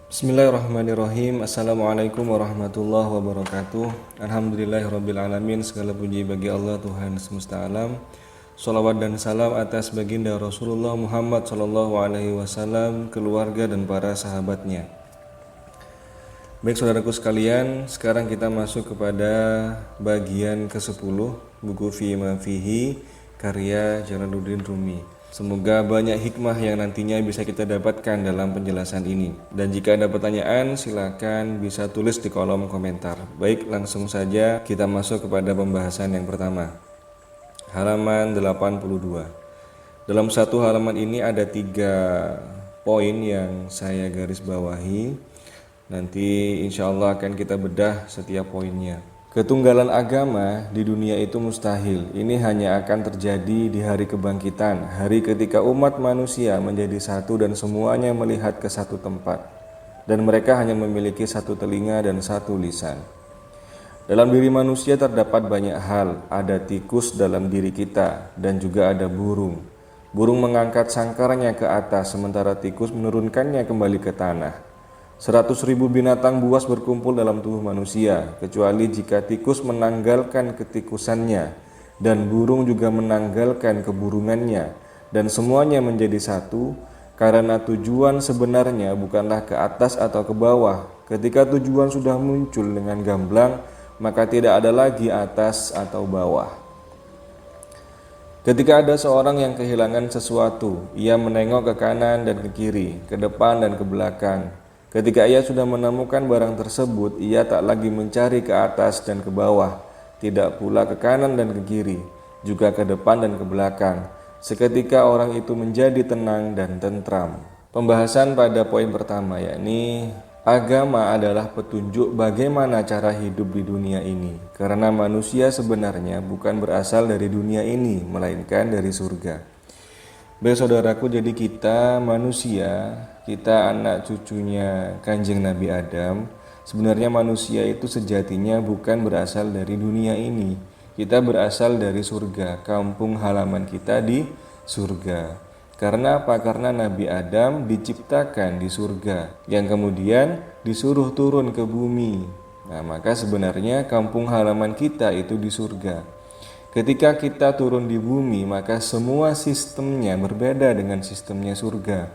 Bismillahirrahmanirrahim. Assalamualaikum warahmatullahi wabarakatuh. Alhamdulillahirrabbilalamin. Segala puji bagi Allah Tuhan semesta alam. Salawat dan salam atas baginda Rasulullah Muhammad sallallahu alaihi wasallam, keluarga dan para sahabatnya. Baik saudaraku sekalian, sekarang kita masuk kepada bagian ke-10 buku Fima Fihi karya Jalaluddin Rumi. Semoga banyak hikmah yang nantinya bisa kita dapatkan dalam penjelasan ini. Dan jika ada pertanyaan, silakan bisa tulis di kolom komentar. Baik, langsung saja kita masuk kepada pembahasan yang pertama. Halaman 82. Dalam satu halaman ini ada 3 poin yang saya garis bawahi. Nanti insya Allah akan kita bedah setiap poinnya. Ketunggalan agama di dunia itu mustahil. Ini hanya akan terjadi di hari kebangkitan, hari ketika umat manusia menjadi satu dan semuanya melihat ke satu tempat, dan mereka hanya memiliki satu telinga dan satu lisan. Dalam diri manusia terdapat banyak hal. Ada tikus dalam diri kita dan juga ada burung. Burung mengangkat sangkarnya ke atas sementara tikus menurunkannya kembali ke tanah. 100.000 binatang buas berkumpul dalam tubuh manusia, kecuali jika tikus menanggalkan ketikusannya dan burung juga menanggalkan keburungannya, dan semuanya menjadi satu, karena tujuan sebenarnya bukanlah ke atas atau ke bawah. Ketika tujuan sudah muncul dengan gamblang, maka tidak ada lagi atas atau bawah. Ketika ada seorang yang kehilangan sesuatu, ia menengok ke kanan dan ke kiri, ke depan dan ke belakang. Ketika ia sudah menemukan barang tersebut, ia tak lagi mencari ke atas dan ke bawah, tidak pula ke kanan dan ke kiri, juga ke depan dan ke belakang. Seketika orang itu menjadi tenang dan tentram. Pembahasan pada poin pertama, yakni agama adalah petunjuk bagaimana cara hidup di dunia ini. Karena manusia sebenarnya bukan berasal dari dunia ini, melainkan dari surga. Baik saudaraku, jadi kita manusia, kita anak cucunya Kanjeng Nabi Adam. Sebenarnya manusia itu sejatinya bukan berasal dari dunia ini. Kita berasal dari surga, kampung halaman kita di surga. Karena apa? Karena Nabi Adam diciptakan di surga, yang kemudian disuruh turun ke bumi. Nah, maka sebenarnya kampung halaman kita itu di surga. Ketika kita turun di bumi, maka semua sistemnya berbeda dengan sistemnya surga.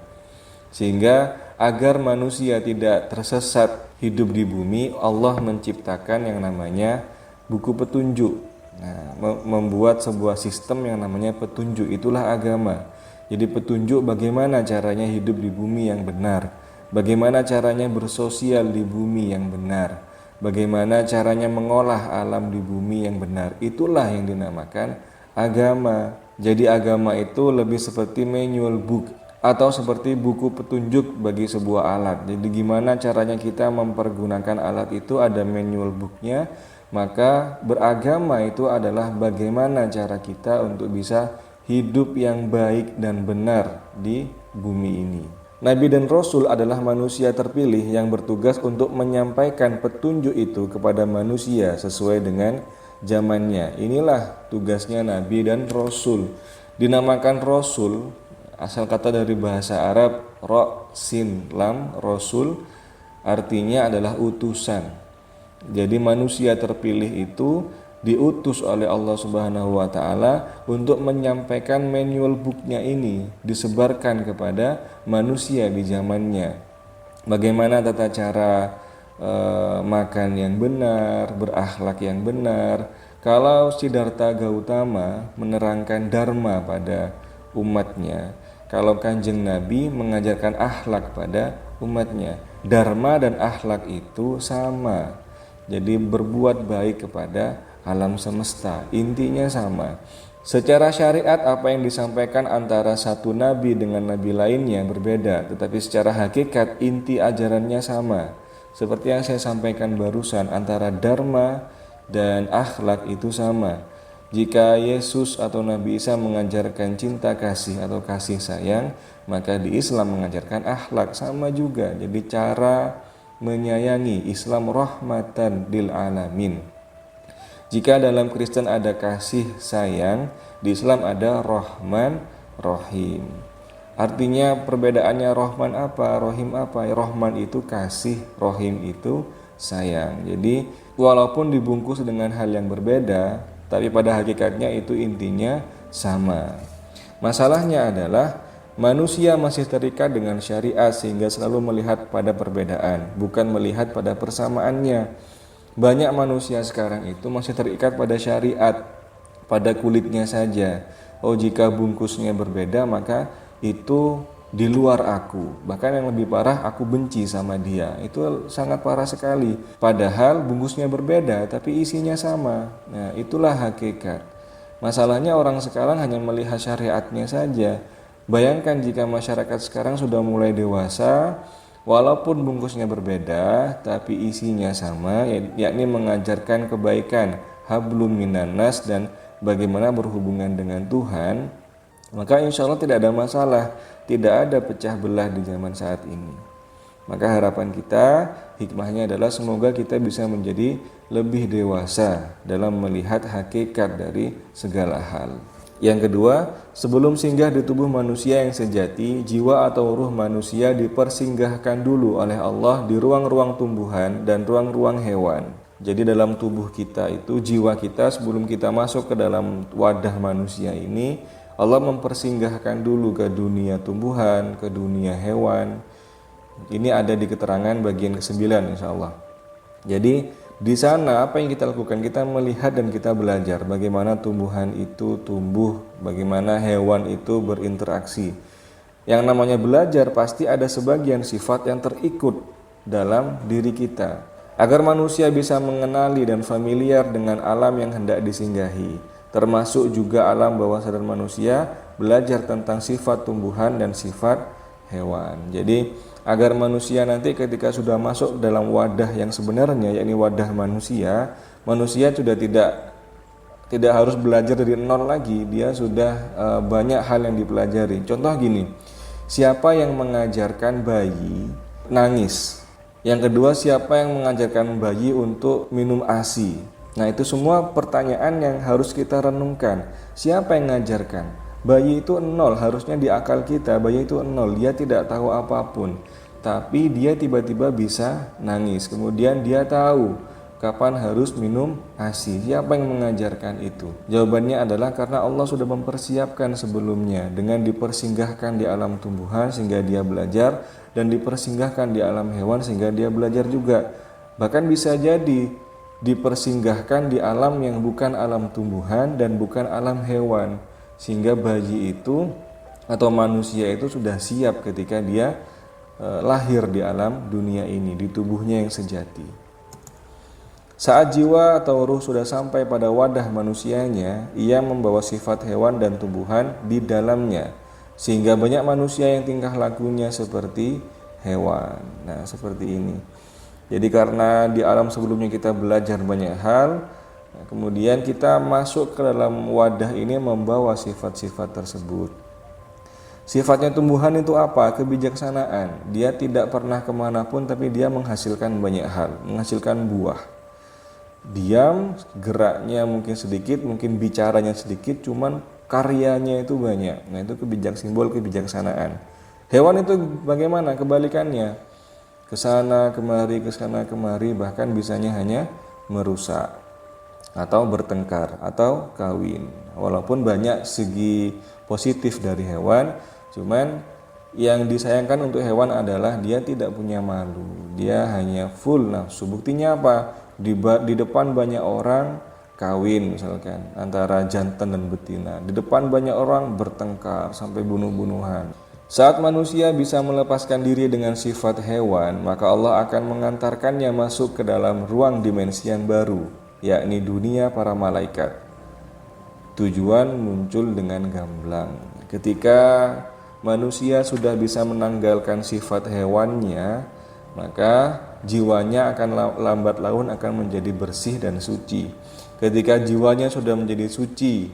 Sehingga agar manusia tidak tersesat hidup di bumi, Allah menciptakan yang namanya buku petunjuk. Nah, membuat sebuah sistem yang namanya petunjuk, itulah agama. Jadi petunjuk bagaimana caranya hidup di bumi yang benar, bagaimana caranya bersosial di bumi yang benar, bagaimana caranya mengolah alam di bumi yang benar. Itulah yang dinamakan agama. Jadi agama itu lebih seperti manual book atau seperti buku petunjuk bagi sebuah alat. Jadi gimana caranya kita mempergunakan alat itu, ada manual booknya. Maka beragama itu adalah bagaimana cara kita untuk bisa hidup yang baik dan benar di bumi ini. Nabi dan Rasul adalah manusia terpilih yang bertugas untuk menyampaikan petunjuk itu kepada manusia sesuai dengan zamannya. Inilah tugasnya Nabi dan Rasul. Dinamakan Rasul, asal kata dari bahasa Arab, Ra, Sin, Lam, Rasul, artinya adalah utusan. Jadi manusia terpilih itu diutus oleh Allah Subhanahu wa Ta'ala untuk menyampaikan manual booknya ini, disebarkan kepada manusia di zamannya. Bagaimana tata cara makan yang benar, berakhlak yang benar. Kalau Siddhartha Gautama menerangkan dharma pada umatnya, kalau Kanjeng Nabi mengajarkan akhlak pada umatnya, dharma dan akhlak itu sama. Jadi berbuat baik kepada alam semesta, intinya sama. Secara syariat apa yang disampaikan antara satu nabi dengan nabi lainnya berbeda, tetapi secara hakikat inti ajarannya sama. Seperti yang saya sampaikan barusan, antara dharma dan akhlak itu sama. Jika Yesus atau Nabi Isa mengajarkan cinta kasih atau kasih sayang, maka di Islam mengajarkan akhlak, sama juga. Jadi cara menyayangi, Islam rahmatan lil alamin. Jika dalam Kristen ada kasih sayang, di Islam ada Rahman Rahim. Artinya perbedaannya Rahman apa, Rahim apa? Rahman itu kasih, Rahim itu sayang. Jadi walaupun dibungkus dengan hal yang berbeda, tapi pada hakikatnya itu intinya sama. Masalahnya adalah manusia masih terikat dengan syariat sehingga selalu melihat pada perbedaan, bukan melihat pada persamaannya. Banyak manusia sekarang itu masih terikat pada syariat, pada kulitnya saja. Oh, jika bungkusnya berbeda maka itu di luar aku. Bahkan yang lebih parah, aku benci sama dia. Itu sangat parah sekali. Padahal bungkusnya berbeda tapi isinya sama. Nah, itulah hakikat. Masalahnya orang sekarang hanya melihat syariatnya saja. Bayangkan jika masyarakat sekarang sudah mulai dewasa, walaupun bungkusnya berbeda tapi isinya sama, yakni mengajarkan kebaikan, hablum minannas, dan bagaimana berhubungan dengan Tuhan, maka insya Allah tidak ada masalah, tidak ada pecah belah di zaman saat ini. Maka harapan kita, hikmahnya adalah semoga kita bisa menjadi lebih dewasa dalam melihat hakikat dari segala hal. Yang kedua, sebelum singgah di tubuh manusia yang sejati, jiwa atau ruh manusia dipersinggahkan dulu oleh Allah di ruang-ruang tumbuhan dan ruang-ruang hewan. Jadi dalam tubuh kita itu, jiwa kita sebelum kita masuk ke dalam wadah manusia ini, Allah mempersinggahkan dulu ke dunia tumbuhan, ke dunia hewan. Ini ada di keterangan bagian ke-9 insya Allah. Jadi di sana apa yang kita lakukan? Kita melihat dan kita belajar bagaimana tumbuhan itu tumbuh, bagaimana hewan itu berinteraksi. Yang namanya belajar pasti ada sebagian sifat yang terikut dalam diri kita, agar manusia bisa mengenali dan familiar dengan alam yang hendak disinggahi, termasuk juga alam bawah sadar manusia, belajar tentang sifat tumbuhan dan sifat hewan. Jadi agar manusia nanti ketika sudah masuk dalam wadah yang sebenarnya, yakni wadah manusia, manusia sudah tidak harus belajar dari nol lagi, dia sudah banyak hal yang dipelajari. Contoh gini, siapa yang mengajarkan bayi nangis? Yang kedua, siapa yang mengajarkan bayi untuk minum ASI? Nah, itu semua pertanyaan yang harus kita renungkan. Siapa yang mengajarkan? Bayi itu nol, harusnya di akal kita, bayi itu nol, dia tidak tahu apapun. Tapi dia tiba-tiba bisa nangis, kemudian dia tahu kapan harus minum ASI. Siapa yang mengajarkan itu? Jawabannya adalah karena Allah sudah mempersiapkan sebelumnya dengan dipersinggahkan di alam tumbuhan sehingga dia belajar, dan dipersinggahkan di alam hewan sehingga dia belajar juga. Bahkan bisa jadi dipersinggahkan di alam yang bukan alam tumbuhan dan bukan alam hewan, sehingga bayi itu atau manusia itu sudah siap ketika dia lahir di alam dunia ini, di tubuhnya yang sejati. Saat jiwa atau ruh sudah sampai pada wadah manusianya, ia membawa sifat hewan dan tumbuhan di dalamnya, sehingga banyak manusia yang tingkah lakunya seperti hewan. Nah, seperti ini. Jadi karena di alam sebelumnya kita belajar banyak hal, kemudian kita masuk ke dalam wadah ini membawa sifat-sifat tersebut. Sifatnya tumbuhan itu apa? Kebijaksanaan. Dia tidak pernah kemanapun tapi dia menghasilkan banyak hal, menghasilkan buah. Diam, geraknya mungkin sedikit, mungkin bicaranya sedikit, cuman karyanya itu banyak. Nah, itu simbol kebijaksanaan. Hewan itu bagaimana? Kebalikannya. Kesana kemari, bahkan bisanya hanya merusak atau bertengkar atau kawin. Walaupun banyak segi positif dari hewan, cuman yang disayangkan untuk hewan adalah dia tidak punya malu, dia hanya full nafsu. Buktinya apa? Di depan banyak orang kawin misalkan antara jantan dan betina, di depan banyak orang bertengkar sampai bunuh-bunuhan. Saat manusia bisa melepaskan diri dengan sifat hewan, maka Allah akan mengantarkannya masuk ke dalam ruang dimensi yang baru, yakni dunia para malaikat. Tujuan muncul dengan gamblang. Ketika manusia sudah bisa menanggalkan sifat hewannya, maka jiwanya akan lambat laun akan menjadi bersih dan suci. Ketika jiwanya sudah menjadi suci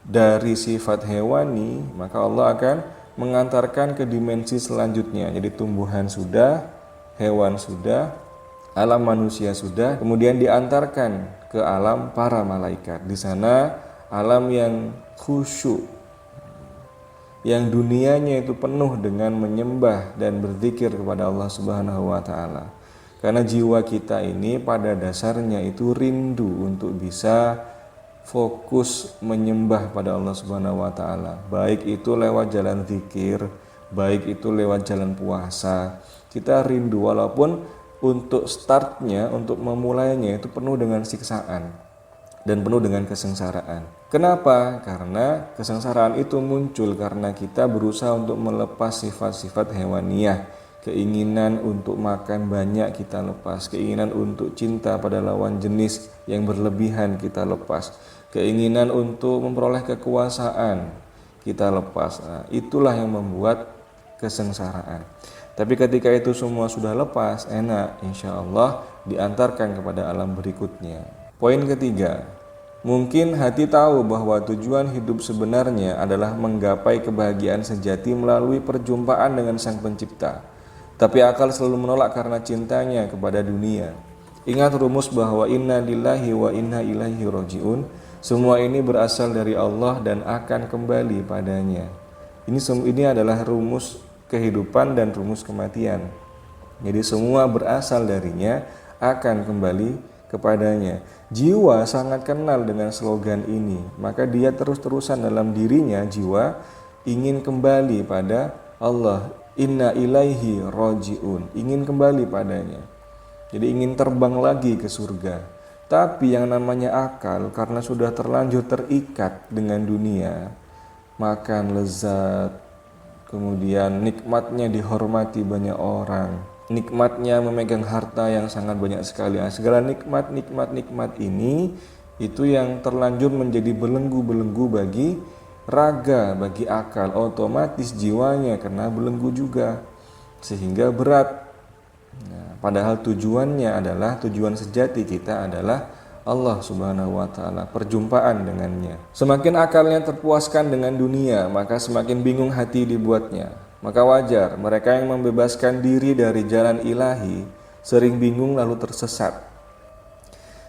dari sifat hewani, maka Allah akan mengantarkan ke dimensi selanjutnya. Jadi tumbuhan sudah, hewan sudah, alam manusia sudah, kemudian diantarkan ke alam para malaikat. Di sana alam yang khusyuk, yang dunianya itu penuh dengan menyembah dan berzikir kepada Allah Subhanahu wa taala. Karena jiwa kita ini pada dasarnya itu rindu untuk bisa fokus menyembah pada Allah Subhanahu wa taala. Baik itu lewat jalan zikir, baik itu lewat jalan puasa. Kita rindu walaupun untuk startnya, untuk memulainya itu penuh dengan siksaan dan penuh dengan kesengsaraan. Kenapa? Karena kesengsaraan itu muncul karena kita berusaha untuk melepas sifat-sifat hewaniyah. Keinginan untuk makan banyak kita lepas, keinginan untuk cinta pada lawan jenis yang berlebihan kita lepas, keinginan untuk memperoleh kekuasaan kita lepas. Nah, itulah yang membuat kesengsaraan. Tapi ketika itu semua sudah lepas, enak, insya Allah diantarkan kepada alam berikutnya. Poin ketiga, mungkin hati tahu bahwa tujuan hidup sebenarnya adalah menggapai kebahagiaan sejati melalui perjumpaan dengan Sang Pencipta. Tapi akal selalu menolak karena cintanya kepada dunia. Ingat rumus bahwa inna lillahi wa inna ilaihi roji'un. Semua ini berasal dari Allah dan akan kembali padanya. Ini adalah rumus kehidupan dan rumus kematian. Jadi semua berasal darinya, akan kembali kepadanya. Jiwa sangat kenal dengan slogan ini, maka dia terus-terusan dalam dirinya, jiwa ingin kembali pada Allah. Inna ilaihi roji'un, ingin kembali padanya. Jadi ingin terbang lagi ke surga. Tapi yang namanya akal, karena sudah terlanjur terikat dengan dunia, makan lezat, kemudian nikmatnya dihormati banyak orang, nikmatnya memegang harta yang sangat banyak sekali. Segala nikmat ini itu yang terlanjur menjadi belenggu-belenggu bagi raga, bagi akal. Otomatis jiwanya kena belenggu juga, sehingga berat. Nah, padahal tujuannya adalah, tujuan sejati kita adalah Allah Subhanahu wa taala, perjumpaan dengannya. Semakin akalnya terpuaskan dengan dunia, maka semakin bingung hati dibuatnya. Maka wajar mereka yang membebaskan diri dari jalan ilahi sering bingung lalu tersesat.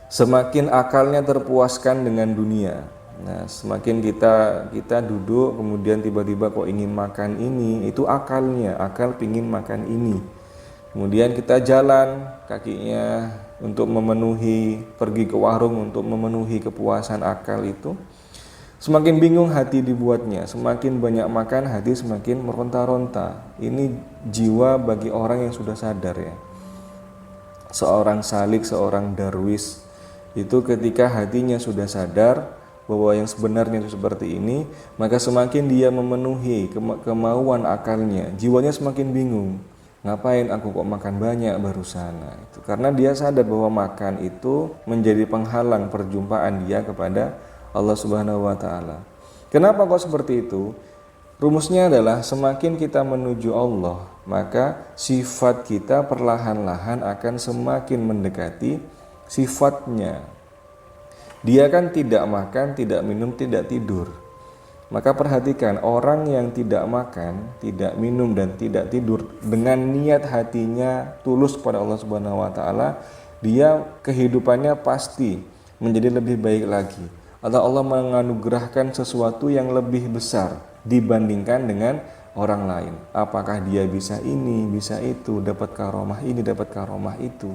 Semakin akalnya terpuaskan dengan dunia. Nah, semakin kita duduk kemudian tiba-tiba kok ingin makan ini, itu akalnya, akal pingin makan ini. Kemudian kita jalan kakinya untuk memenuhi, pergi ke warung untuk memenuhi kepuasan akal itu. Semakin bingung hati dibuatnya, semakin banyak makan hati semakin meronta-ronta. Ini jiwa bagi orang yang sudah sadar ya. Seorang salik, seorang darwis itu ketika hatinya sudah sadar bahwa yang sebenarnya itu seperti ini, maka semakin dia memenuhi kemauan akalnya, jiwanya semakin bingung. Ngapain aku kok makan banyak barusan? Nah, itu karena dia sadar bahwa makan itu menjadi penghalang perjumpaan dia kepada Allah Subhanahu wa taala. Kenapa kok seperti itu? Rumusnya adalah semakin kita menuju Allah, maka sifat kita perlahan-lahan akan semakin mendekati sifatnya. Dia kan tidak makan, tidak minum, tidak tidur. Maka perhatikan, orang yang tidak makan, tidak minum dan tidak tidur dengan niat hatinya tulus kepada Allah Subhanahu wa taala, dia kehidupannya pasti menjadi lebih baik lagi. Atau Allah menganugerahkan sesuatu yang lebih besar dibandingkan dengan orang lain. Apakah dia bisa ini, bisa itu, dapat karomah ini, dapat karomah itu.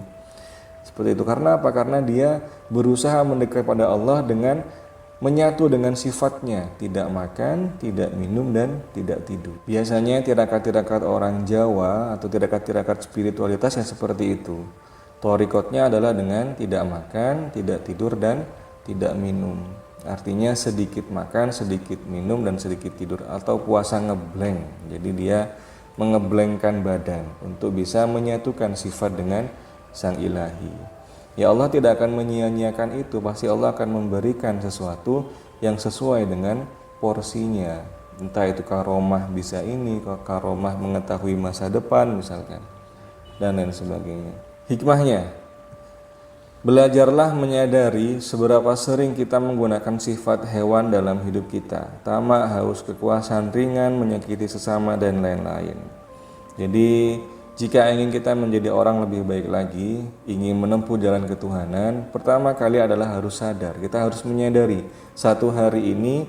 Seperti itu. Karena apa? Karena dia berusaha mendekat pada Allah dengan menyatu dengan sifatnya, tidak makan, tidak minum, dan tidak tidur. Biasanya tirakat-tirakat orang Jawa atau tirakat-tirakat spiritualitas yang seperti itu. Thorikotnya adalah dengan tidak makan, tidak tidur, dan tidak minum. Artinya sedikit makan, sedikit minum, dan sedikit tidur. Atau puasa ngeblank. Jadi dia mengeblankkan badan untuk bisa menyatukan sifat dengan Sang Ilahi. Ya Allah tidak akan menyia-nyiakan itu, pasti Allah akan memberikan sesuatu yang sesuai dengan porsinya. Entah itu karomah bisa ini, karomah mengetahui masa depan misalkan, dan lain sebagainya. Hikmahnya, belajarlah menyadari seberapa sering kita menggunakan sifat hewan dalam hidup kita. Tamak, haus, kekuasaan ringan, menyakiti sesama, dan lain-lain. Jadi jika ingin kita menjadi orang lebih baik lagi, ingin menempuh jalan ketuhanan, pertama kali adalah harus sadar. Kita harus menyadari satu hari ini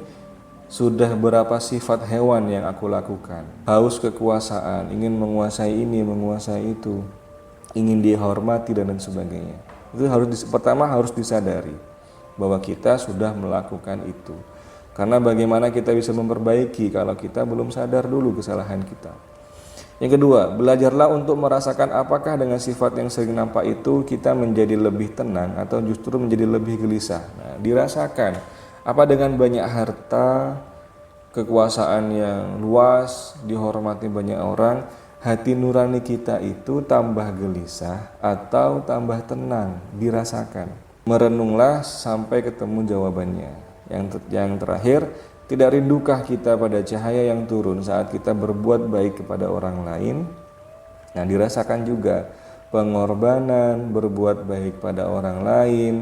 Sudah berapa sifat hewan yang aku lakukan? Haus kekuasaan, ingin menguasai ini, menguasai itu, ingin dihormati dan lain sebagainya. Itu pertama harus disadari bahwa kita sudah melakukan itu. Karena bagaimana kita bisa memperbaiki kalau kita belum sadar dulu kesalahan kita. Yang kedua, belajarlah untuk merasakan apakah dengan sifat yang sering nampak itu kita menjadi lebih tenang atau justru menjadi lebih gelisah. Nah, dirasakan. Apa dengan banyak harta, kekuasaan yang luas, dihormati banyak orang, hati nurani kita itu tambah gelisah atau tambah tenang? Dirasakan. Merenunglah sampai ketemu jawabannya. Yang terakhir, tidak rindukah kita pada cahaya yang turun saat kita berbuat baik kepada orang lain? Nah, dirasakan juga pengorbanan, berbuat baik pada orang lain,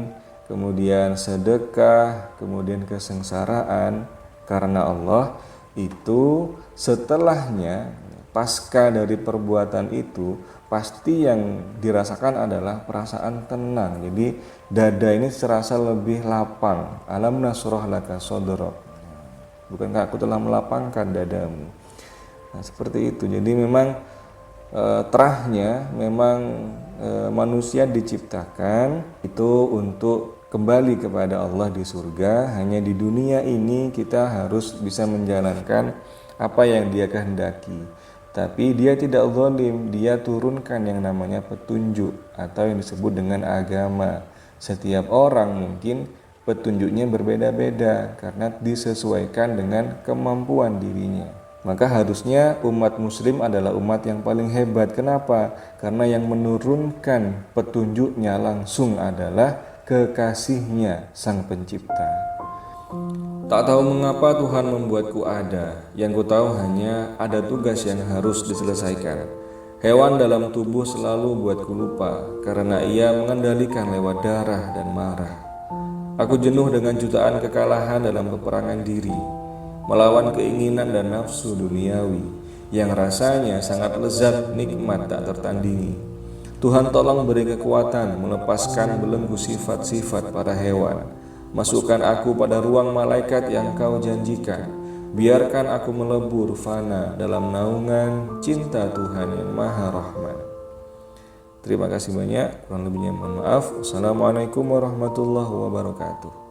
kemudian sedekah, kemudian kesengsaraan karena Allah itu setelahnya, pasca dari perbuatan itu, pasti yang dirasakan adalah perasaan tenang. Jadi dada ini serasa lebih lapang. Alam nasroh laka sodrok. Bukankah aku telah melapangkan dadamu? Nah, seperti itu. Jadi memang terahnya memang manusia diciptakan itu untuk kembali kepada Allah di surga. Hanya di dunia ini kita harus bisa menjalankan apa yang Dia kehendaki. Tapi Dia tidak zalim, Dia turunkan yang namanya petunjuk atau yang disebut dengan agama. Setiap orang mungkin petunjuknya berbeda-beda karena disesuaikan dengan kemampuan dirinya. Maka harusnya umat muslim adalah umat yang paling hebat. Kenapa? Karena yang menurunkan petunjuknya langsung adalah kekasihnya, Sang Pencipta. Tak tahu mengapa Tuhan membuatku ada. Yang ku tahu hanya ada tugas yang harus diselesaikan. Hewan dalam tubuh selalu buatku lupa karena ia mengendalikan lewat darah dan marah. Aku jenuh dengan jutaan kekalahan dalam peperangan diri, melawan keinginan dan nafsu duniawi yang rasanya sangat lezat, nikmat, tak tertandingi. Tuhan tolong beri kekuatan melepaskan belenggu sifat-sifat para hewan. Masukkan aku pada ruang malaikat yang Kau janjikan. Biarkan aku melebur fana dalam naungan cinta Tuhan yang Maha Rahman. Terima kasih banyak. Kurang lebihnya mohon maaf. Wassalamualaikum warahmatullahi wabarakatuh.